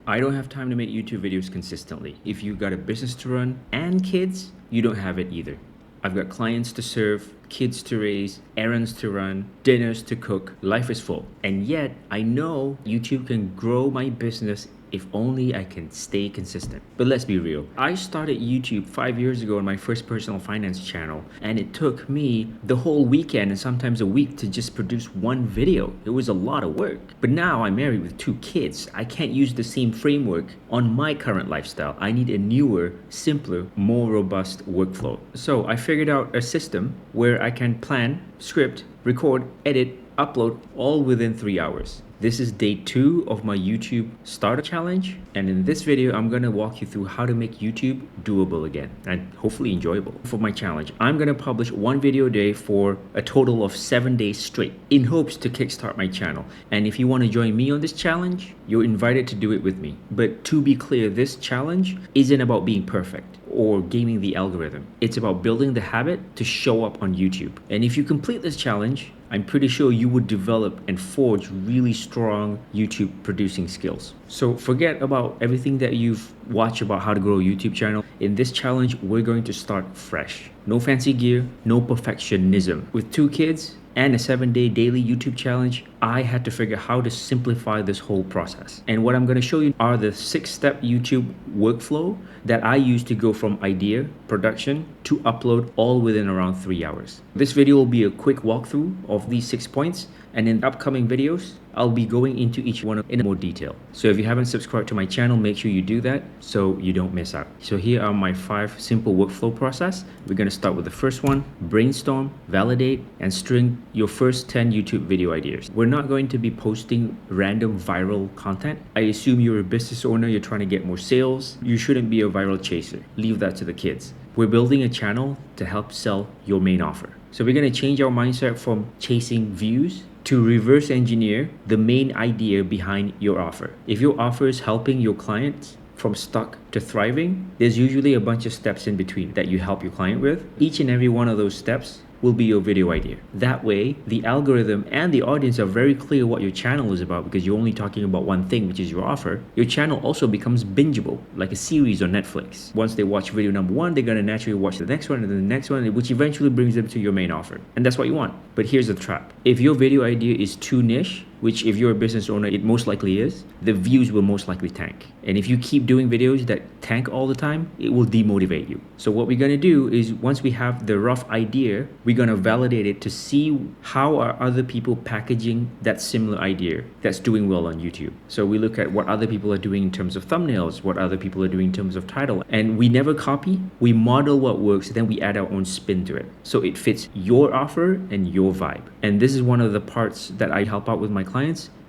I don't have time to make YouTube videos consistently. If you got a business to run and kids, you don't have it either. I've got clients to serve, kids to raise, errands to run, dinners to cook. Life is full. And yet, I know YouTube can grow my business if only I can stay consistent. But let's be real. I started YouTube 5 years ago on my first personal finance channel, and it took me the whole weekend and sometimes a week to just produce one video. It was a lot of work. But now I'm married with 2 kids. I can't use the same framework on my current lifestyle. I need a newer, simpler, more robust workflow. So I figured out a system where I can plan, script, record, edit, upload all within 3 hours. This is day 2 of my YouTube starter challenge, and in this video I'm gonna walk you through how to make YouTube doable again and hopefully enjoyable. For my challenge, I'm gonna publish 1 video a day for a total of 7 days straight in hopes to kickstart my channel. And if you want to join me on this challenge, you're invited to do it with me. But to be clear, this challenge isn't about being perfect or gaming the algorithm. It's about building the habit to show up on YouTube. And if you complete this challenge, I'm pretty sure you would develop and forge really strong YouTube producing skills. So forget about everything that you've watched about how to grow a YouTube channel. In this challenge, we're going to start fresh. No fancy gear, no perfectionism. With 2 kids and a 7-day daily YouTube challenge, I had to figure how to simplify this whole process. And what I'm going to show you are the 6-step YouTube workflow that I use to go from idea, production, to upload all within around 3 hours. This video will be a quick walkthrough of these 6 points, and in upcoming videos, I'll be going into each one in more detail. So if you haven't subscribed to my channel, make sure you do that so you don't miss out. So here are my 5 simple workflow process. We're going to start with the first one: brainstorm, validate, and string your first 10 YouTube video ideas. We're not going to be posting random viral content. I assume you're a business owner, you're trying to get more sales. You shouldn't be a viral chaser. Leave that to the kids. We're building a channel to help sell your main offer. So we're going to change our mindset from chasing views to reverse engineer the main idea behind your offer. If your offer is helping your clients from stuck to thriving, there's usually a bunch of steps in between that you help your client with. Each and every one of those steps will be your video idea. That way, the algorithm and the audience are very clear what your channel is about, because you're only talking about one thing, which is your offer. Your channel also becomes bingeable, like a series on Netflix. Once they watch video number 1, they're gonna naturally watch the next one and the next one, which eventually brings them to your main offer. And that's what you want. But here's the trap. If your video idea is too niche, which if you're a business owner, it most likely is, the views will most likely tank. And if you keep doing videos that tank all the time, it will demotivate you. So what we're gonna do is, once we have the rough idea, we're gonna validate it to see how are other people packaging that similar idea that's doing well on YouTube. So we look at what other people are doing in terms of thumbnails, what other people are doing in terms of title, and we never copy, we model what works, then we add our own spin to it. So it fits your offer and your vibe. And this is one of the parts that I help out with my clients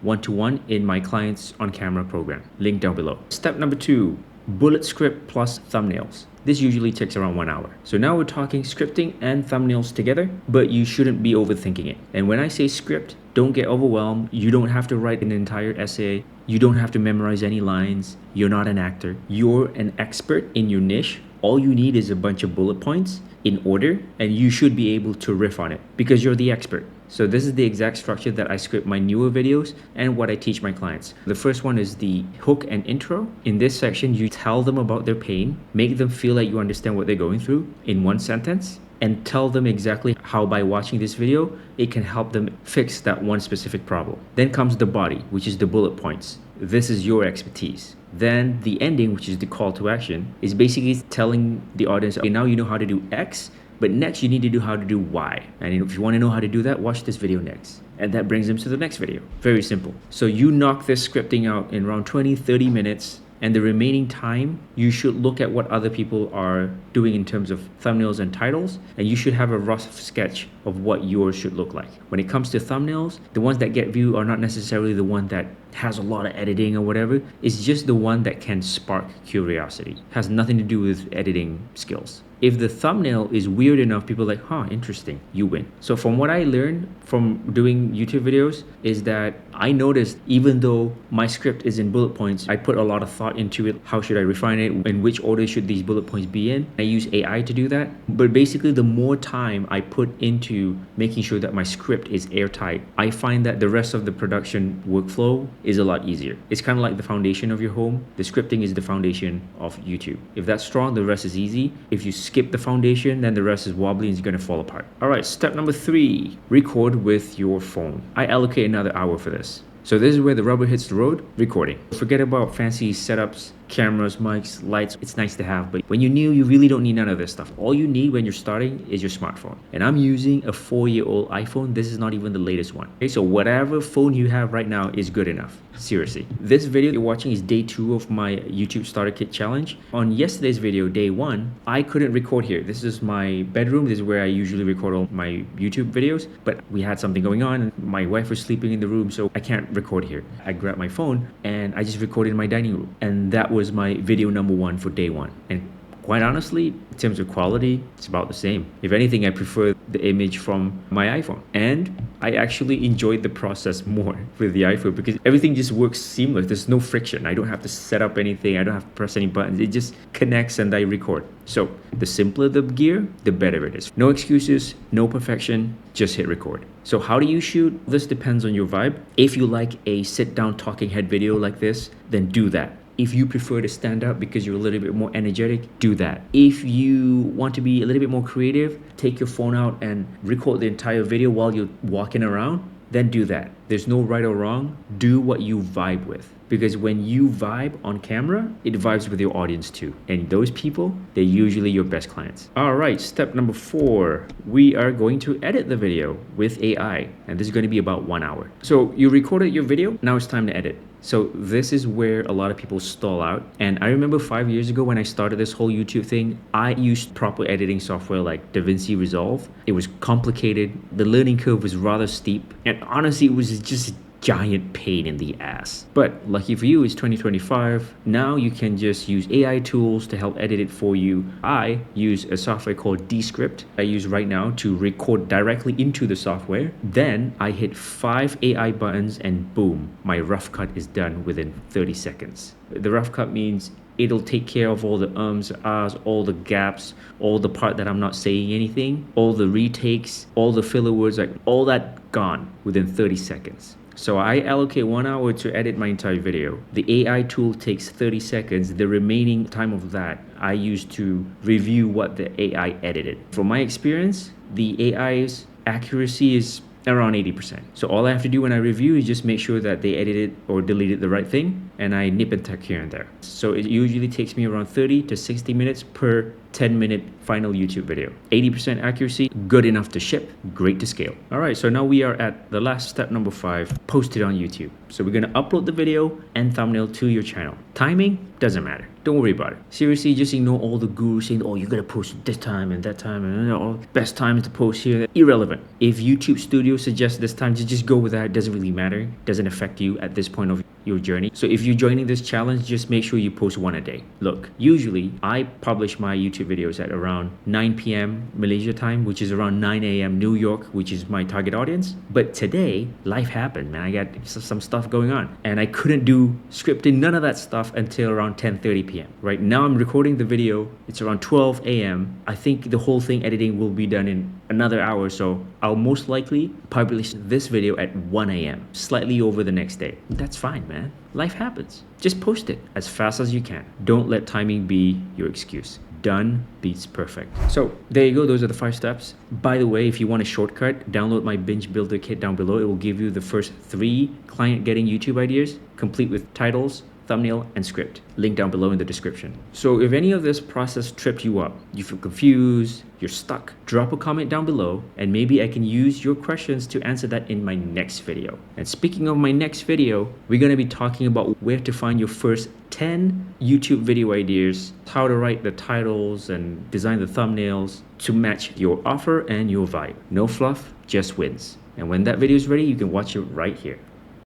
one-to-one in my clients on camera program. Link down below. Step number 2, bullet script plus thumbnails. This usually takes around 1 hour. So now we're talking scripting and thumbnails together, but you shouldn't be overthinking it. And when I say script, don't get overwhelmed. You don't have to write an entire essay. You don't have to memorize any lines. You're not an actor. You're an expert in your niche. All you need is a bunch of bullet points in order, and you should be able to riff on it because you're the expert. So this is the exact structure that I script my newer videos and what I teach my clients. The first one is the hook and intro. In this section, you tell them about their pain, make them feel like you understand what they're going through in 1 sentence, and tell them exactly how by watching this video, it can help them fix that one specific problem. Then comes the body, which is the bullet points. This is your expertise. Then the ending, which is the call to action, is basically telling the audience, okay, now you know how to do X, but next you need to do how to do Y. And if you want to know how to do that, watch this video next. And that brings them to the next video. Very simple. So you knock this scripting out in around 20-30 minutes, and the remaining time, you should look at what other people are doing in terms of thumbnails and titles, and you should have a rough sketch of what yours should look like. When it comes to thumbnails, the ones that get viewed are not necessarily the one that has a lot of editing or whatever. It's just the one that can spark curiosity. It has nothing to do with editing skills. If the thumbnail is weird enough, people are like, huh, interesting, you win. So from what I learned from doing YouTube videos is that I noticed, even though my script is in bullet points, I put a lot of thought into it. How should I refine it? In which order should these bullet points be in? I use AI to do that. But basically, the more time I put into making sure that my script is airtight, I find that the rest of the production workflow is a lot easier. It's kind of like the foundation of your home. The scripting is the foundation of YouTube. If that's strong, the rest is easy. If you skip the foundation, then the rest is wobbly and it's going to fall apart. All right, step number 3, record with your phone. I allocate another hour for this. So this is where the rubber hits the road, recording. Forget about fancy setups, cameras, mics, lights. It's nice to have, but when you're new, you really don't need none of this stuff. All you need when you're starting is your smartphone. And I'm using a 4-year-old iPhone. This is not even the latest one. Okay, so whatever phone you have right now is good enough. Seriously. This video you're watching is day 2 of my YouTube Starter Kit Challenge. On yesterday's video, day 1, I couldn't record here. This is my bedroom. This is where I usually record all my YouTube videos, but we had something going on and my wife was sleeping in the room, so I can't record here. I grabbed my phone and I just recorded in my dining room. And that was my video number 1 for day 1. And quite honestly, in terms of quality, it's about the same. If anything, I prefer the image from my iPhone. And I actually enjoyed the process more with the iPhone because everything just works seamless. There's no friction. I don't have to set up anything. I don't have to press any buttons. It just connects and I record. So the simpler the gear, the better it is. No excuses, no perfection, just hit record. So how do you shoot? This depends on your vibe. If you like a sit-down talking head video like this, then do that. If you prefer to stand up because you're a little bit more energetic, do that. If you want to be a little bit more creative, take your phone out and record the entire video while you're walking around, then do that. There's no right or wrong. Do what you vibe with. Because when you vibe on camera, it vibes with your audience too. And those people, they're usually your best clients. All right, step number 4. We are going to edit the video with AI. And this is going to be about 1 hour. So you recorded your video, now it's time to edit. So this is where a lot of people stall out. And I remember 5 years ago when I started this whole YouTube thing, I used proper editing software like DaVinci Resolve. It was complicated. The learning curve was rather steep. And honestly, it was just a giant pain in the ass. But lucky for you, it's 2025. Now you can just use AI tools to help edit it for you. I use a software called Descript I use right now to record directly into the software. Then I hit 5 AI buttons and boom, my rough cut is done within 30 seconds. The rough cut means it'll take care of all the ums, ahs, all the gaps, all the part that I'm not saying anything, all the retakes, all the filler words, like all that gone within 30 seconds. So I allocate 1 hour to edit my entire video. The AI tool takes 30 seconds. The remaining time of that I use to review what the AI edited. From my experience, the AI's accuracy is around 80%. So all I have to do when I review is just make sure that they edited or deleted the right thing, and I nip and tuck here and there. So it usually takes me around 30 to 60 minutes per 10-minute final YouTube video. 80% accuracy, good enough to ship, great to scale. All right, so now we are at the last step, number 5, post it on YouTube. So we're gonna upload the video and thumbnail to your channel. Timing doesn't matter. Don't worry about it. Seriously, just ignore all the gurus saying, oh, you gotta post this time and that time and best time to post here. Irrelevant. If YouTube Studio suggests this time, just go with that. It doesn't really matter. It doesn't affect you at this point of your journey. So if you're joining this challenge, just make sure you post 1 a day. Look, usually I publish my YouTube videos at around 9 p.m. Malaysia time, which is around 9 a.m. New York, which is my target audience. But today, life happened, man. I got some stuff going on and I couldn't do scripting, none of that stuff until around 10:30 p.m. Right now I'm recording the video. It's around 12 a.m. I think the whole thing editing will be done in another hour, so I'll most likely publish this video at 1 a.m. slightly over the next day. That's fine, man. Life happens. Just post it as fast as you can. Don't let timing be your excuse. Done beats perfect. So there you go. Those are the 5 steps. By the way, if you want a shortcut, download my binge builder kit down below. It will give you the first 3 client getting YouTube ideas, complete with titles, thumbnail, and script. Link down below in the description. So if any of this process tripped you up, you feel confused, you're stuck, drop a comment down below and maybe I can use your questions to answer that in my next video. And speaking of my next video, we're going to be talking about where to find your first 10 YouTube video ideas, how to write the titles and design the thumbnails to match your offer and your vibe. No fluff, just wins. And when that video is ready, you can watch it right here.